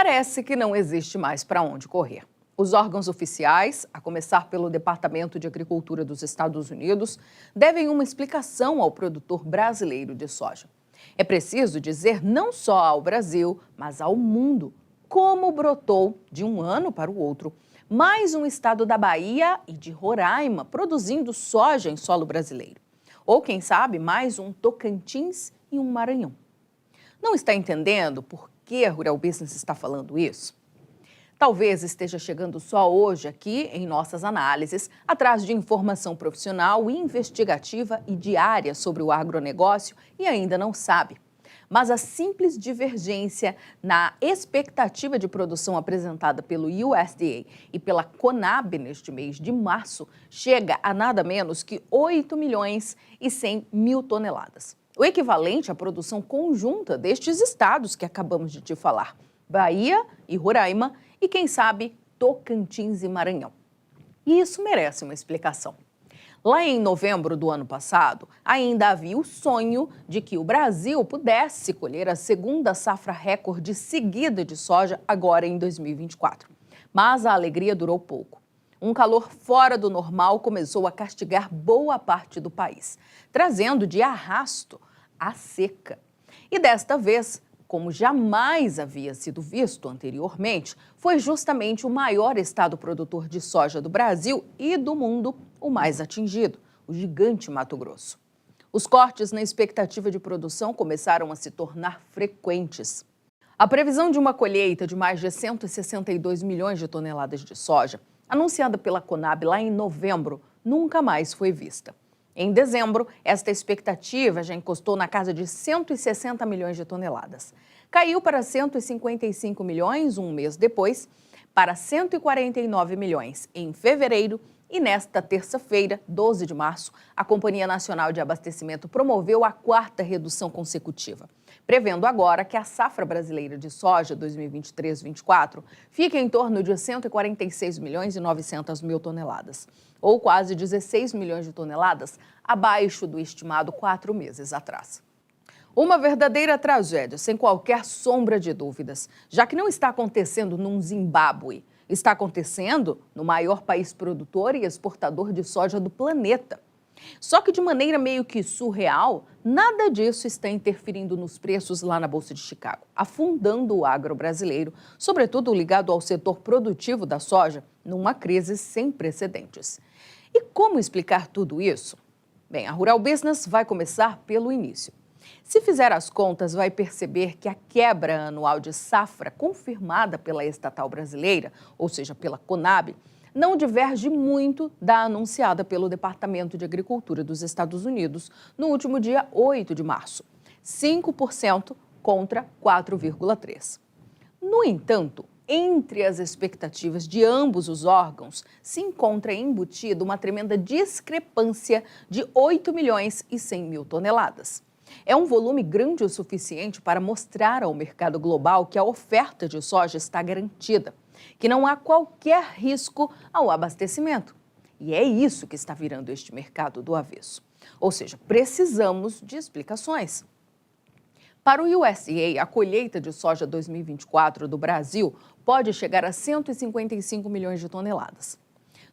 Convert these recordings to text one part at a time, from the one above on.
Parece que não existe mais para onde correr. Os órgãos oficiais, a começar pelo Departamento de Agricultura dos Estados Unidos, devem uma explicação ao produtor brasileiro de soja. É preciso dizer não só ao Brasil, mas ao mundo, como brotou, de um ano para o outro, mais um estado da Bahia e de Roraima produzindo soja em solo brasileiro. Ou, quem sabe, mais um Tocantins e um Maranhão. Não está entendendo por que a Rural Business está falando isso? Talvez esteja chegando só hoje aqui em nossas análises, atrás de informação profissional, investigativa e diária sobre o agronegócio e ainda não sabe. Mas a simples divergência na expectativa de produção apresentada pelo USDA e pela Conab neste mês de março chega a nada menos que 8 milhões e 100 mil toneladas. O equivalente à produção conjunta destes estados que acabamos de te falar, Bahia e Roraima e, quem sabe, Tocantins e Maranhão. E isso merece uma explicação. Lá em novembro do ano passado, ainda havia o sonho de que o Brasil pudesse colher a segunda safra recorde seguida de soja agora em 2024. Mas a alegria durou pouco. Um calor fora do normal começou a castigar boa parte do país, trazendo de arrasto a seca. E desta vez, como jamais havia sido visto anteriormente, foi justamente o maior estado produtor de soja do Brasil e do mundo o mais atingido, o gigante Mato Grosso. Os cortes na expectativa de produção começaram a se tornar frequentes. A previsão de uma colheita de mais de 162 milhões de toneladas de soja, anunciada pela Conab lá em novembro, nunca mais foi vista. Em dezembro, esta expectativa já encostou na casa de 160 milhões de toneladas. Caiu para 155 milhões um mês depois, para 149 milhões em fevereiro e nesta terça-feira, 12 de março, a Companhia Nacional de Abastecimento promoveu a quarta redução consecutiva, prevendo agora que a safra brasileira de soja 2023-24 fique em torno de 146 milhões e 900 mil toneladas, ou quase 16 milhões de toneladas abaixo do estimado 4 meses atrás. Uma verdadeira tragédia, sem qualquer sombra de dúvidas, já que não está acontecendo num Zimbábue, está acontecendo no maior país produtor e exportador de soja do planeta. Só que de maneira meio que surreal, nada disso está interferindo nos preços lá na Bolsa de Chicago, afundando o agro brasileiro, sobretudo ligado ao setor produtivo da soja, numa crise sem precedentes. E como explicar tudo isso? Bem, a Rural Business vai começar pelo início. Se fizer as contas, vai perceber que a quebra anual de safra confirmada pela estatal brasileira, ou seja, pela Conab, não diverge muito da anunciada pelo Departamento de Agricultura dos Estados Unidos no último dia 8 de março, 5% contra 4,3%. No entanto, entre as expectativas de ambos os órgãos, se encontra embutida uma tremenda discrepância de 8 milhões e 100 mil toneladas. É um volume grande o suficiente para mostrar ao mercado global que a oferta de soja está garantida, que não há qualquer risco ao abastecimento. E é isso que está virando este mercado do avesso. Ou seja, precisamos de explicações. Para o USDA, a colheita de soja 2024 do Brasil pode chegar a 155 milhões de toneladas.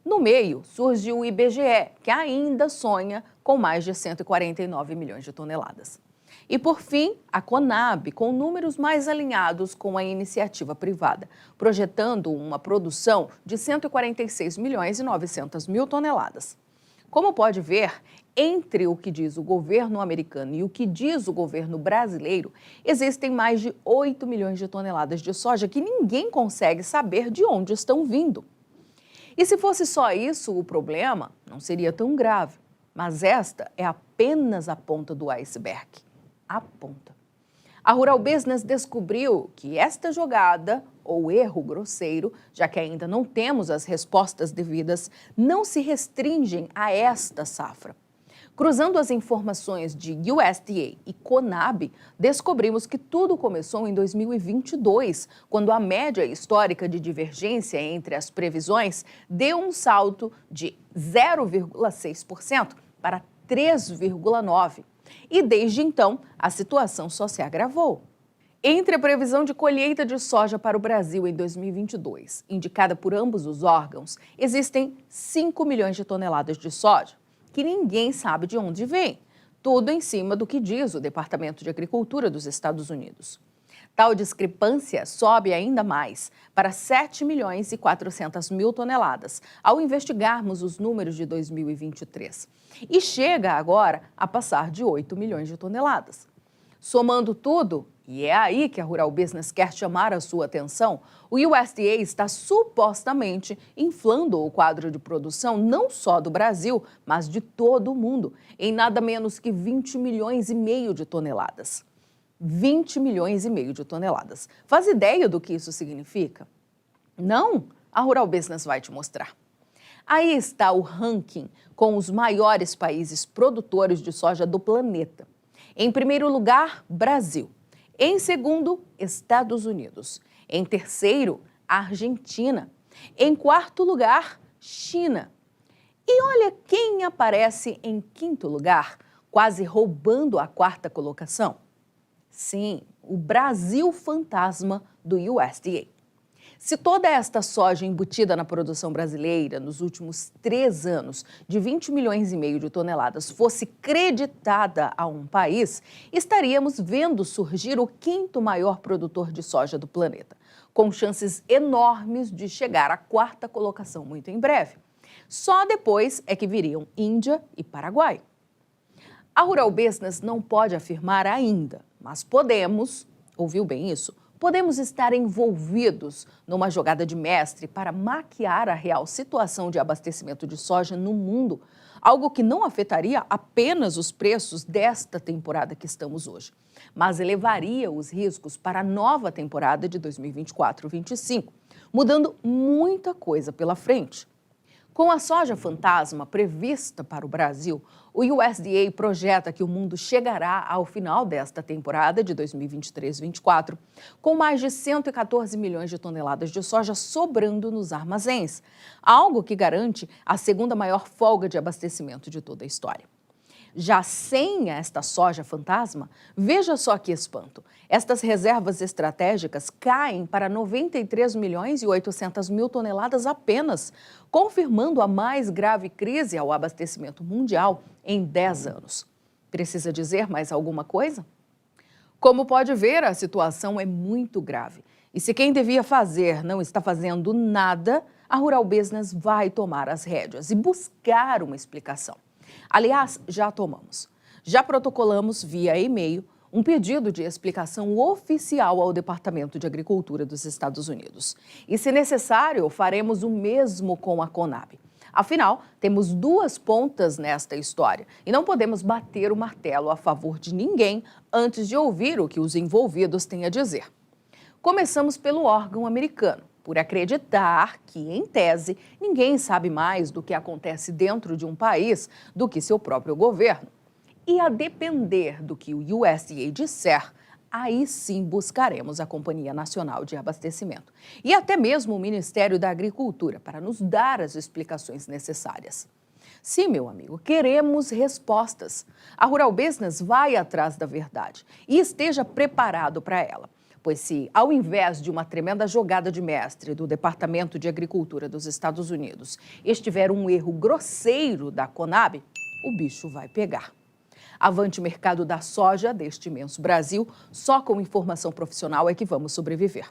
No meio, surge o IBGE, que ainda sonha com mais de 149 milhões de toneladas. E, por fim, a Conab, com números mais alinhados com a iniciativa privada, projetando uma produção de 146 milhões e 900 mil toneladas. Como pode ver, entre o que diz o governo americano e o que diz o governo brasileiro, existem mais de 8 milhões de toneladas de soja que ninguém consegue saber de onde estão vindo. E se fosse só isso o problema, não seria tão grave. Mas esta é apenas a ponta do iceberg. A ponta. A Rural Business descobriu que esta jogada, ou erro grosseiro, já que ainda não temos as respostas devidas, não se restringem a esta safra. Cruzando as informações de USDA e Conab, descobrimos que tudo começou em 2022, quando a média histórica de divergência entre as previsões deu um salto de 0,6% para 3,9%. E desde então, a situação só se agravou. Entre a previsão de colheita de soja para o Brasil em 2022, indicada por ambos os órgãos, existem 5 milhões de toneladas de soja, que ninguém sabe de onde vem, tudo em cima do que diz o Departamento de Agricultura dos Estados Unidos. Tal discrepância sobe ainda mais, para 7 milhões e 400 mil toneladas, ao investigarmos os números de 2023, e chega agora a passar de 8 milhões de toneladas. Somando tudo, e é aí que a Rural Business quer chamar a sua atenção, o USDA está supostamente inflando o quadro de produção não só do Brasil, mas de todo o mundo, em nada menos que 20 milhões e meio de toneladas. 20 milhões e meio de toneladas. Faz ideia do que isso significa? Não? A Rural Business vai te mostrar. Aí está o ranking com os maiores países produtores de soja do planeta. Em primeiro lugar, Brasil. Em segundo, Estados Unidos. Em terceiro, Argentina. Em quarto lugar, China. E olha quem aparece em quinto lugar, quase roubando a quarta colocação. Sim, o Brasil fantasma do USDA. Se toda esta soja embutida na produção brasileira nos últimos 3 anos, de 20 milhões e meio de toneladas, fosse creditada a um país, estaríamos vendo surgir o quinto maior produtor de soja do planeta, com chances enormes de chegar à quarta colocação muito em breve. Só depois é que viriam Índia e Paraguai. A Rural Business não pode afirmar ainda, mas podemos, ouviu bem isso? Podemos estar envolvidos numa jogada de mestre para maquiar a real situação de abastecimento de soja no mundo, algo que não afetaria apenas os preços desta temporada que estamos hoje, mas elevaria os riscos para a nova temporada de 2024-25, mudando muita coisa pela frente. Com a soja fantasma prevista para o Brasil, o USDA projeta que o mundo chegará ao final desta temporada de 2023-24 com mais de 114 milhões de toneladas de soja sobrando nos armazéns, algo que garante a segunda maior folga de abastecimento de toda a história. Já sem esta soja fantasma, veja só que espanto. Estas reservas estratégicas caem para 93 milhões e 800 mil toneladas apenas, confirmando a mais grave crise ao abastecimento mundial em 10 anos. Precisa dizer mais alguma coisa? Como pode ver, a situação é muito grave. E se quem devia fazer não está fazendo nada, a Rural Business vai tomar as rédeas e buscar uma explicação. Aliás, já tomamos. Já protocolamos via e-mail um pedido de explicação oficial ao Departamento de Agricultura dos Estados Unidos. E, se necessário, faremos o mesmo com a Conab. Afinal, temos 2 pontas nesta história e não podemos bater o martelo a favor de ninguém antes de ouvir o que os envolvidos têm a dizer. Começamos pelo órgão americano, por acreditar que, em tese, ninguém sabe mais do que acontece dentro de um país do que seu próprio governo. E a depender do que o USDA disser, aí sim buscaremos a Companhia Nacional de Abastecimento e até mesmo o Ministério da Agricultura para nos dar as explicações necessárias. Sim, meu amigo, queremos respostas. A Rural Business vai atrás da verdade e esteja preparado para ela. Pois se, ao invés de uma tremenda jogada de mestre do Departamento de Agricultura dos Estados Unidos, estiver um erro grosseiro da Conab, o bicho vai pegar. Avante mercado da soja deste imenso Brasil, só com informação profissional é que vamos sobreviver.